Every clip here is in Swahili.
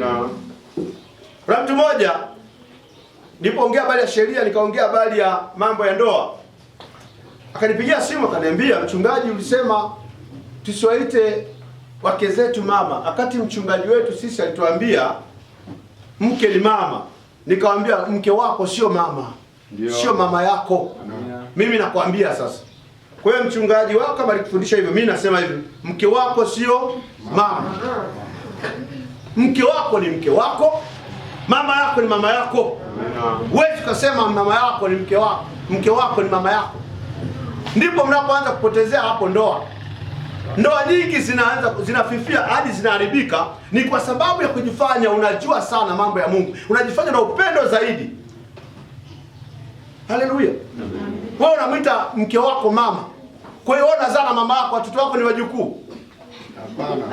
Amina. Kuna mtu mmoja nilipoongea habari ya sheria, nikaongea habari ya mambo ya ndoa. Akanipigia simu akaniambia, mchungaji, ulisema tusiwaite wake zetu mama. Wakati mchungaji wetu sisi alituambia mke ni mama. Nikamwambia mke wako sio mama. Ndio. Sio mama yako. Amina. Mimi nakwambia sasa. Kwa hiyo mchungaji wako kama alikufundisha hivyo, mimi nasema hivi, mke wako sio mama. Mke wako ni mke wako, mama yako ni mama yako. Wewe tukasema mama yako ni mke wako, mke wako ni mama yako. Ndipo mnapoanza kupotezea hapo ndoa. Ndoa nyingi zinafifia hadi zinaharibika, ni kwa sababu ya kujifanya unajua sana mambo ya Mungu. Unajifanya na upendo zaidi. Haleluya. Wewe unamwita mke wako mama. Kwa hiyo unazaa na mama yako, watoto wako ni wajukuu. Hapana.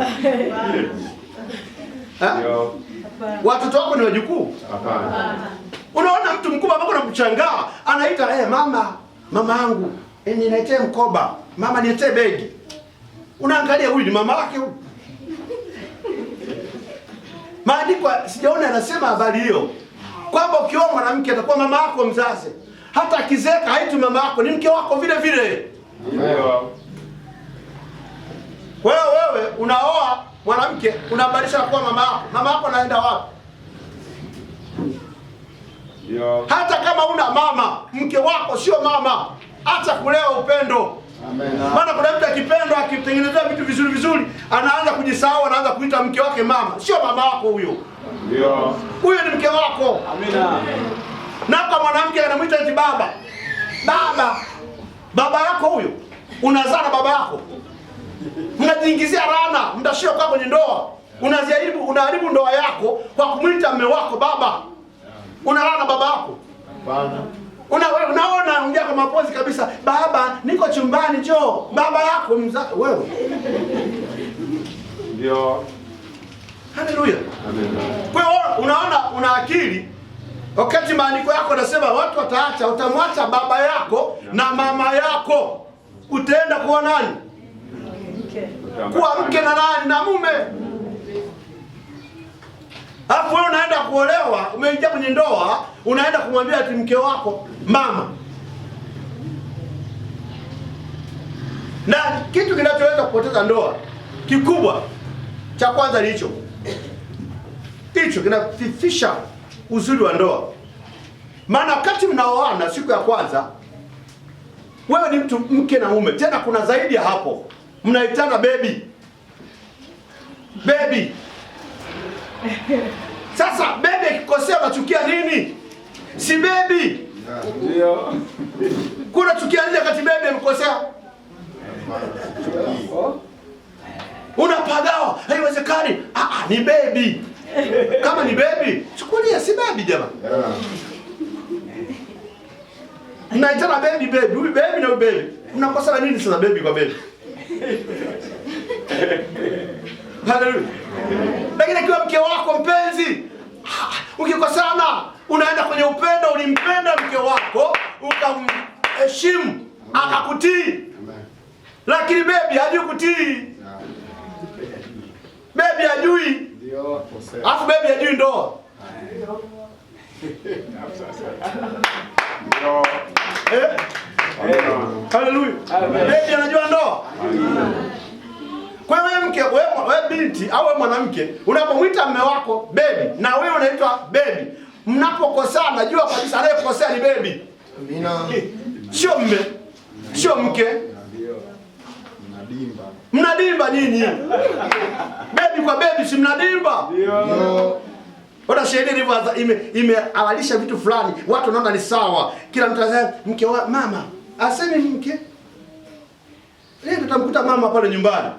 Watoto wako ni wajukuu? Hapana. Unaona mtu mkubwa ambako unamchangaa, anaita mama yangu, niletee mkoba, mama niletee begi. Unaangalia huyu ni mama yake huyu. Maandiko sijaona yanasema habari hiyo, kwamba ukioa mwanamke atakuwa mama yako mzazi. Hata akizeeka haitu mama yako, ni mke wako vile vile. Ndio. Kwa hiyo wewe unaoa mwanamke, unabadilisha kuwa mama yako. Mama yako anaenda wapi? Ndio. Hata kama una mama, mke wako sio mama. Acha kulewa upendo. Amen. Maana kuna mtu akipendwa, akitengenezea vitu vizuri vizuri, anaanza kujisahau, anaanza kuita mke wake mama. Sio mama wako huyo. Ndio. Huyo ni mke wako. Amina. Na kama mwanamke anamuita eti baba. Baba yako huyo. Unazaa na baba yako. Mnajiingizia laana, mtashia kwa kwenye ndoa. Unaharibu ndoa yako kwa kumuita mume wako baba. Unalana baba yako. Hapana. Unaona ongea kwa mapozi kabisa, baba niko chumbani njoo. Baba yako wewe. Ndio. Haleluya. Amen. Kwa hiyo unaona una akili. Wakati maandiko yako nasema watu wataacha, utamwacha baba yako na mama yako. Utaenda kuwa nani? Kuwa mke na nani? Na mume. Hapo wewe unaenda kuolewa, umeingia kwenye ndoa, unaenda kumwambia ati mke wako mama. Na kitu kinachoweza kupoteza ndoa kikubwa cha kwanza ni hicho. Hicho kinafifisha uzuri wa ndoa. Maana wakati mnaoana siku ya kwanza, wewe ni mtu mke na mume. Tena kuna zaidi ya hapo. Mnaitana baby. Baby. Sasa baby akikosea unachukia nini? Si baby. Ndio. Kuna chukia nini wakati baby amekosea? Unapagawa. Haiwezekani. Ni baby. Kama ni baby, chukulia si baby jamaa. Mnaitana baby. Huyu baby na huyu baby. Mnakosana nini sasa baby kwa baby? Haleluya. Lakini kiwa mke wako mpenzi, ukikosana unaenda kwenye upendo, ulimpenda mke wako, ukamheshimu, akakutii. Lakini baby hajui kutii. Baby hajui. Ndio. Alafu baby hajui ndoa. Ndio. Haleluya. Baby anajua ndoa. Kwa hiyo wewe binti au wewe mwanamke, unapomwita mume wako baby na wewe unaitwa baby, mnapokosana najua kabisa anayekosea ni baby. Amina. Sio mume, sio mke. Ndio. Mnadimba nini? Baby kwa baby si mnadimba? Ndio. Ona sheria ilivyo imehalalisha vitu fulani, watu wanaona ni sawa. Kila mtu anasema mke wa mama, asemi mke. Leo tutamkuta mama pale nyumbani.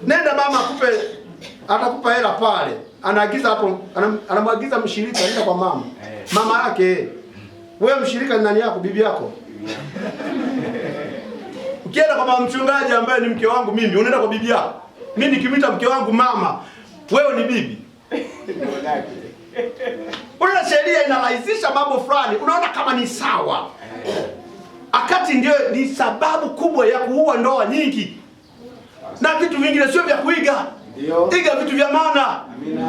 Nenda mama atakupa hela pale. Anaagiza hapo, anamwagiza mshirika nenda kwa mama. Mama yake. Wewe mshirika ni nani yako? Bibi yako. Ukienda kwa mama mchungaji ambaye ni mke wangu mimi, unaenda kwa bibi yako. Mimi nikimwita mke wangu mama, wewe ni bibi. Unaona sheria inarahisisha mambo fulani, unaona kama ni sawa. Akati ndio ni sababu kubwa ya kuua ndoa nyingi. Na vitu vingine sio vya kuiga. Iga vitu vya maana.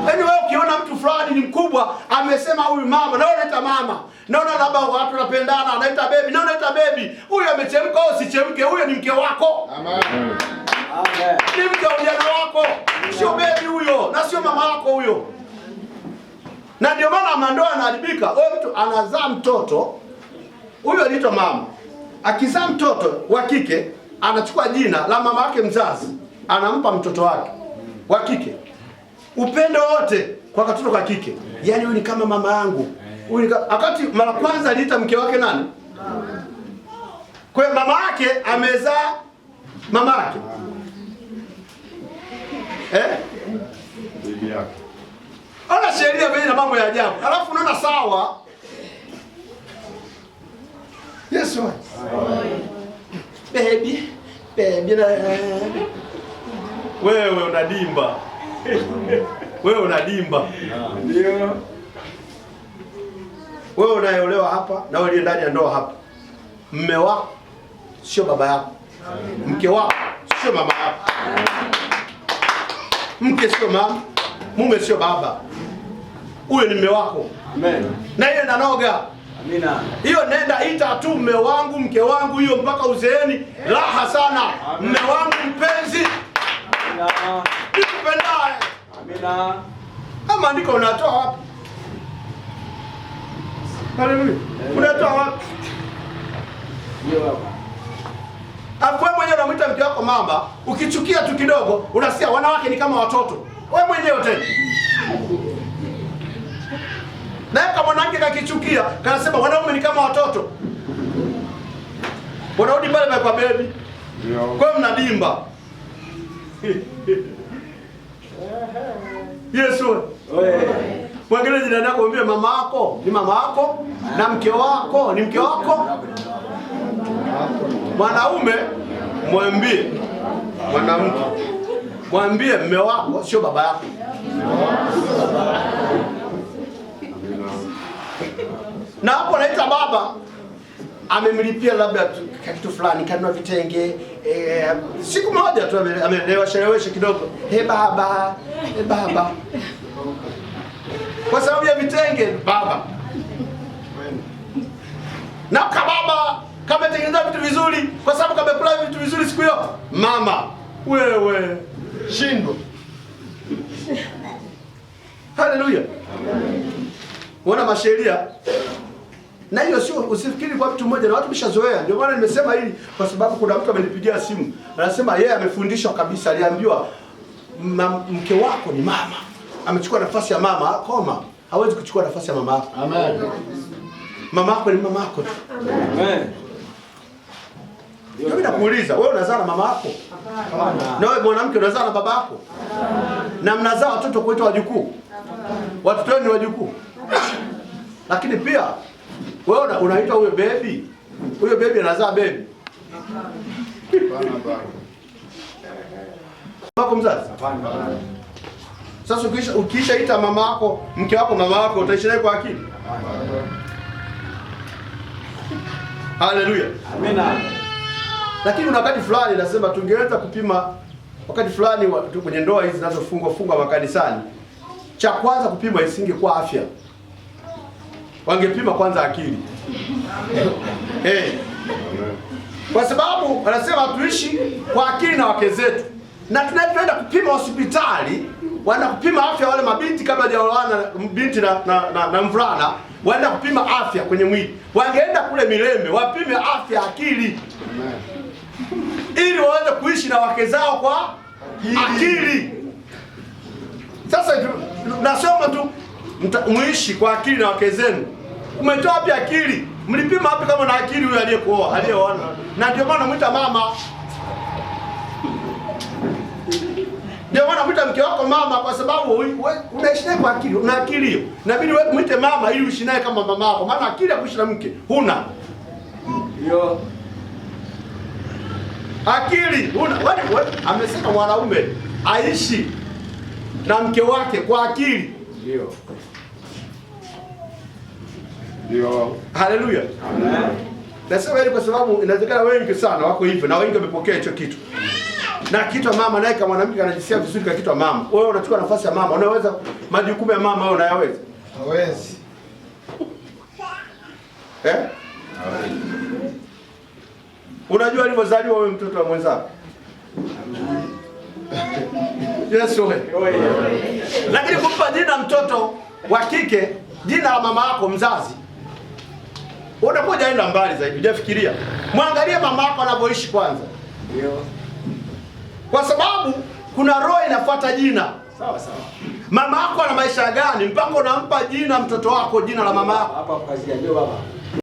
Yaani wewe ukiona mtu fulani ni mkubwa, amesema huyu mama, na wewe unaita mama. Naona labda watu wanapendana, anaita baby, na unaita baby. Huyu amechemka au sichemke, huyo ni mke wako. Amen. Ni mke wa ujana wako. Sio baby huyo, na sio mama yako huyo. Na ndio maana mandoa yanaharibika. Wewe mtu anazaa mtoto, huyo anaitwa mama. Akizaa mtoto wa kike, anachukua jina la mama yake mzazi, anampa mtoto wake wa kike. Upendo wote kwa katoto ka kike. Yaani huyu ni kama mama yangu. Wakati mara kwanza aliita mke wake nani? Kwa hiyo mama yake amezaa mama yake. Bibi yake. Ana sheria vile na mambo ya ajabu. Alafu unaona sawa. Yes, baby, baby. Wewe unadimba. Wewe unadimba. Ndio. Wewe unayeolewa hapa na wewe ndani ya ndoa hapa. Mume wako sio baba yako. Mke wako sio mama yako. Mke sio mama, mume sio baba. Huyo ni mume wako. Amen. Na hiyo nanoga. Amina. Hiyo nenda ita tu mume wangu, mke wangu, hiyo mpaka uzeeni. Raha sana. Mume wangu mpenzi. Amina. Nikupendaye. Amina. Kama andiko unatoa wapi? Haleluya. Unatoa wapi? Ndio baba. Hapo wewe mwenyewe unamwita mke wako mama, ukichukia tu kidogo, unasikia wanawake ni kama watoto. Wewe mwenyewe tena. Na kama mwanamke kakichukia, kanasema wanaume ni kama watoto. Wanarudi pale kwa baby. Ndio. Kwa hiyo mnadimba. Yesu. Wewe. Mwangalie jirani yako mwambie mama yako ni mama yako na mke wako ni mke wako. Mwanaume mwambie mwanamke. Mwambie mume wako sio baba yako. Na hapo naita baba amemlipia labda kitu fulani kanunua vitenge siku moja tu amelewa shereweshe kidogo. Baba, baba. Kwa sababu ya vitenge baba. Na kababa kama tengeneza vitu vizuri kwa sababu kamekula vitu vizuri siku hiyo. Mama, wewe shindo. Haleluya. Unaona masheria. Na hiyo sio usifikiri kwa mtu mmoja na watu bishazoea. Ndio maana nimesema hili kwa sababu kuna mtu amenipigia simu. Anasema yeye amefundishwa kabisa, aliambiwa mke wako ni mama. Amechukua nafasi ya mama, koma. Hawezi kuchukua nafasi ya mama yako. Amen. Mama yako ni mama yako. Amen. Mimi nakuuliza, wewe unazaa na mama yako? Hapana. Na wewe mwanamke unazaa na baba yako? Na mnazaa watoto kwetu wajukuu? Watoto wenu ni wajukuu. Lakini pia wewe unaitwa huyo baby. Huyo baby anazaa baby. Hapana baba. Wako mzazi? Hapana. Sasa ukiisha ita mama yako, mke wako mama yako, utaishi naye kwa akili? Haleluya. Amina. Lakini wakati fulani nasema tungeweza kupima wakati fulani watu kwenye ndoa hizi zinazofungwa makanisani. Cha kwanza kupima isingekuwa afya. Wangepima kwanza akili. Kwa sababu wanasema tuishi kwa akili na wake zetu. Na tunaenda kupima hospitali, wanaenda kupima afya wale mabinti kabla hawajaoana, binti na mvulana, wanaenda kupima afya kwenye mwili. Wangeenda kule Mirembe, wapime afya akili. Ili waweze kuishi na wake zao kwa akili. Sasa nasema tu muishi kwa akili na wake zenu. Umetoa wapi akili? Mlipima wapi kama na akili huyo aliyekuoa, aliyeoana? Na ndio maana mwita mama. Ndio maana mwita mke wako mama kwa sababu unaishi naye kwa akili, una akili hiyo. Inabidi wewe mwite mama ili uishi naye kama mama yako. Maana akili ya kuishi na mke huna. Ndio. Akili huna. Wewe amesema mwanaume aishi na mke wake kwa akili. Ndio. Ndio. Haleluya. Amen. Nasema hili kwa sababu inawezekana wengi sana wako hivyo na wengi wamepokea hicho kitu. Na kiitwa mama naye kama mwanamke anajisikia vizuri kwa kiitwa mama. Wewe unachukua nafasi ya mama, unaweza majukumu ya mama wewe unayaweza? Hawezi. Hawezi. Unajua alivyozaliwa wewe mtoto wa mwenzako? Yes wewe. Lakini kumpa jina mtoto wa kike, jina la mama yako mzazi, unakuja aenda mbali zaidi. Hujafikiria. Mwangalie mama yako anavyoishi kwanza. Ndio. Kwa sababu kuna roho inafuata jina. Sawa sawa. Mama yako ana maisha gani mpaka unampa jina mtoto wako jina la mama yako? Hapa kazi ndio baba.